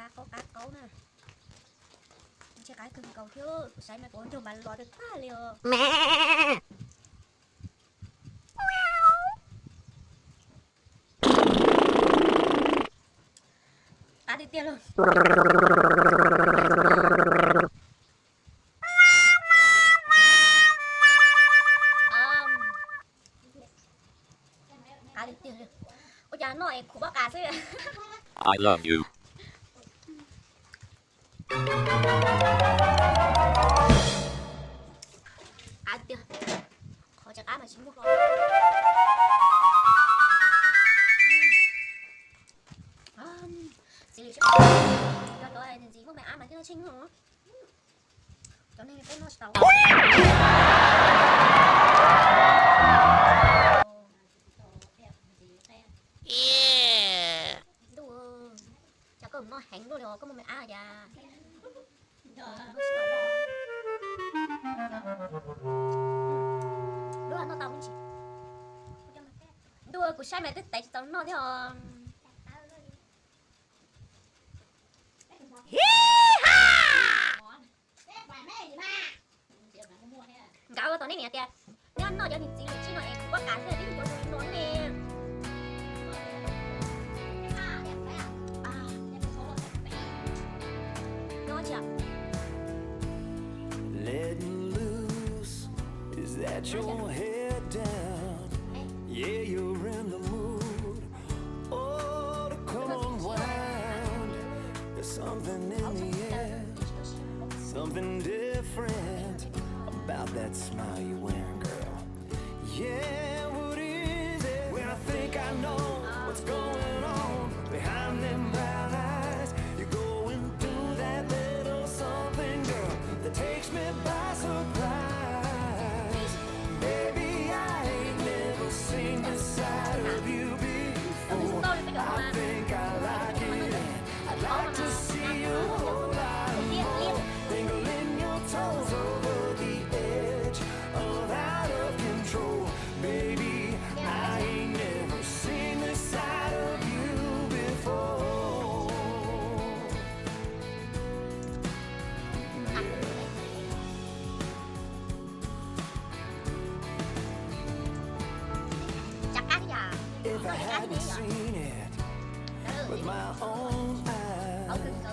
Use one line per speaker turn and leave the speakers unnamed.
cá câu nè chơi cá cưng câu chứ say mà con chồng bạn lo được ta liều cá đi tiền luôn cá đi tiền luôn ôi cha nói của bác cá thế
I love you.
cá đi tiền khó chả cá mà chín không xì lì cho tôi là gì mà mẹ ăn mà cái nó chinh hả cho nên cái nó tàu đùa chả có nó hẹn đùa rồi có một mẹ ăn à đùa nó tàu mình chỉ đùa của sai mẹ tức tại tao nó thế hả gạo tao này nè tia nếu nó cho thì chỉ nó em quá cả thế thì có gì nói nè nó chả
Letting loose, is that your head down? Yeah, you're in the mood. Oh, to come unwind. There's something in the air, something different about that smile you're wearing, girl. Yeah, what is it? When I think I know what's going on behind them brown eyes, you're going through that little something, girl, that takes me by surprise. Baby, I ain't never seen this side of you before. I think I like it. I'd like to see you whole lot more. Dangling your toes over the edge of out of control. Baby, I ain't never seen this side of you before.
chặt cá cái giờ
If I hadn't seen it with my own eyes,